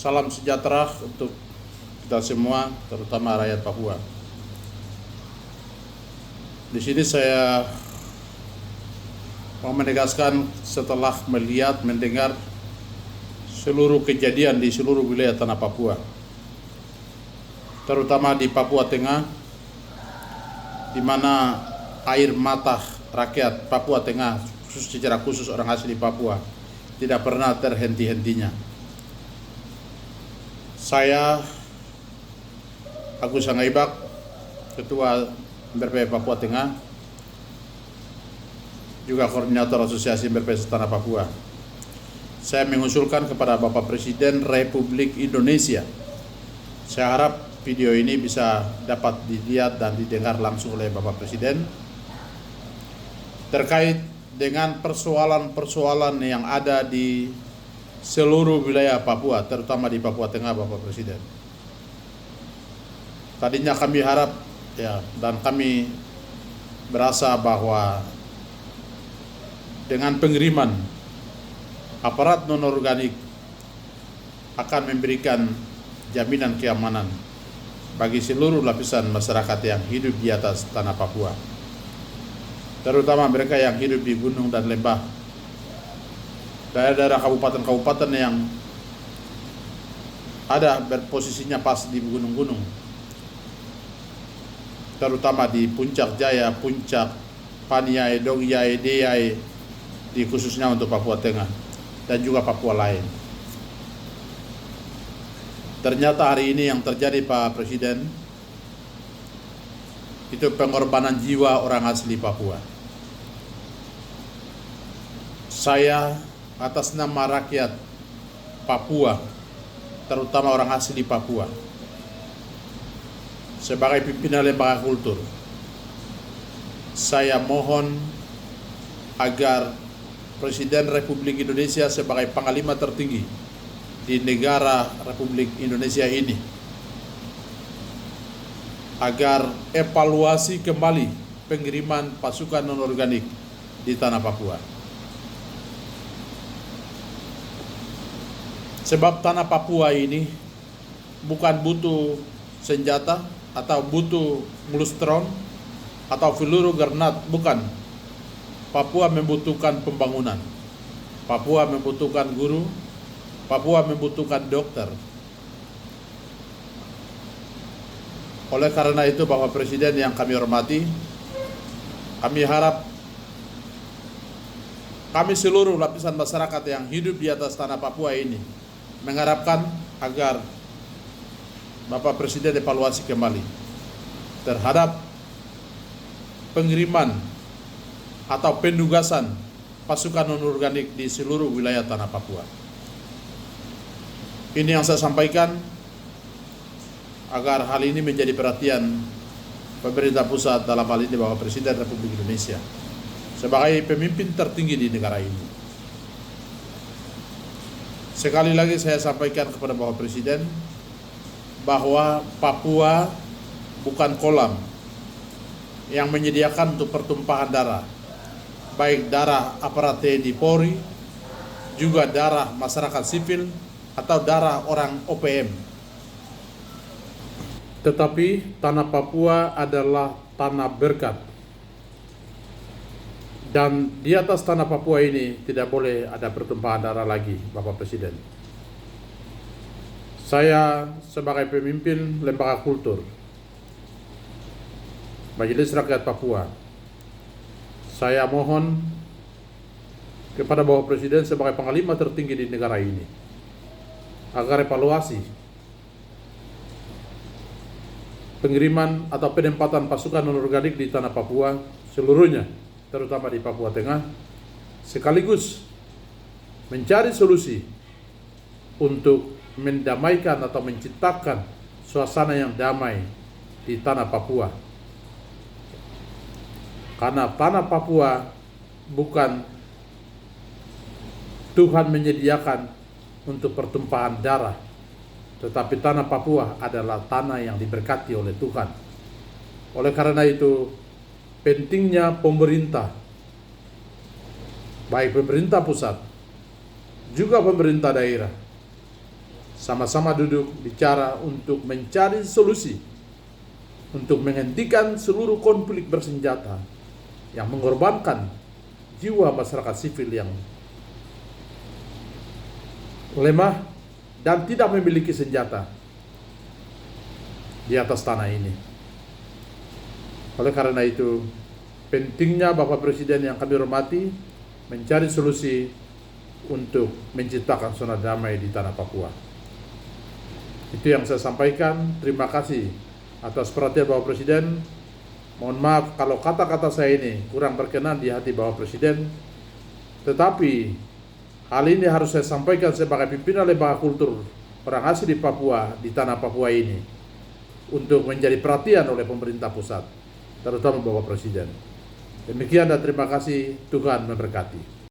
Salam sejahtera untuk kita semua, terutama rakyat Papua. Di sini saya mau menegaskan setelah melihat, mendengar seluruh kejadian di seluruh wilayah tanah Papua, terutama di Papua Tengah, di mana air mata rakyat Papua Tengah, secara khusus orang asli Papua, tidak pernah terhenti-hentinya. Saya, Agus Sangaibak, Ketua MRP Papua Tengah, juga Koordinator Asosiasi MRP Tanah Papua. Saya mengusulkan kepada Bapak Presiden Republik Indonesia. Saya harap video ini bisa dapat dilihat dan didengar langsung oleh Bapak Presiden terkait dengan persoalan-persoalan yang ada di seluruh wilayah Papua, terutama di Papua Tengah, Bapak Presiden. Tadinya kami harap dan kami berasa bahwa dengan pengiriman aparat non-organik akan memberikan jaminan keamanan bagi seluruh lapisan masyarakat yang hidup di atas tanah Papua, terutama mereka yang hidup di gunung dan lembah, daerah-daerah kabupaten-kabupaten yang ada berposisinya pas di gunung-gunung, terutama di Puncak Jaya, Puncak Paniai, Dongyai, Deyai, di khususnya untuk Papua Tengah dan juga Papua lain. Ternyata hari ini yang terjadi, Pak Presiden, itu pengorbanan jiwa orang asli Papua. Saya atas nama rakyat Papua, terutama orang asli Papua, sebagai pimpinan lembaga kultur, saya mohon agar Presiden Republik Indonesia sebagai panglima tertinggi di negara Republik Indonesia ini agar evaluasi kembali pengiriman pasukan non-organik di tanah Papua. Sebab tanah Papua ini bukan butuh senjata atau butuh mulustron atau peluru granat, bukan. Papua membutuhkan pembangunan, Papua membutuhkan guru, Papua membutuhkan dokter. Oleh karena itu, Bapak Presiden yang kami hormati, kami harap kami seluruh lapisan masyarakat yang hidup di atas tanah Papua ini mengharapkan agar Bapak Presiden evaluasi kembali terhadap pengiriman atau penugasan pasukan non-organik di seluruh wilayah tanah Papua. Ini yang saya sampaikan agar hal ini menjadi perhatian pemerintah pusat, dalam hal ini Bapak Presiden Republik Indonesia sebagai pemimpin tertinggi di negara ini. Sekali lagi saya sampaikan kepada Bapak Presiden bahwa Papua bukan kolam yang menyediakan untuk pertumpahan darah, baik darah aparat TNI Polri, juga darah masyarakat sipil, atau darah orang OPM. Tetapi tanah Papua adalah tanah berkat. Dan di atas tanah Papua ini tidak boleh ada pertumpahan darah lagi, Bapak Presiden. Saya sebagai pemimpin lembaga kultur Majelis Rakyat Papua, saya mohon kepada Bapak Presiden sebagai panglima tertinggi di negara ini agar evaluasi pengiriman atau penempatan pasukan non-organik di tanah Papua seluruhnya, terutama di Papua Tengah, sekaligus mencari solusi untuk mendamaikan atau menciptakan suasana yang damai di tanah Papua. Karena tanah Papua bukan Tuhan menyediakan untuk pertumpahan darah, tetapi tanah Papua adalah tanah yang diberkati oleh Tuhan. Oleh karena itu, pentingnya pemerintah, baik pemerintah pusat, juga pemerintah daerah, sama-sama duduk bicara untuk mencari solusi untuk menghentikan seluruh konflik bersenjata yang mengorbankan jiwa masyarakat sipil yang lemah dan tidak memiliki senjata di atas tanah ini. Oleh karena itu, pentingnya Bapak Presiden yang kami hormati mencari solusi untuk menciptakan zona damai di tanah Papua. Itu yang saya sampaikan. Terima kasih atas perhatian Bapak Presiden. Mohon maaf kalau kata-kata saya ini kurang berkenan di hati Bapak Presiden. Tetapi hal ini harus saya sampaikan sebagai pimpinan lembaga kultur orang asli di Papua, di tanah Papua ini, untuk menjadi perhatian oleh pemerintah pusat, terutama Bapak Presiden. Demikian dan terima kasih. Tuhan memberkati.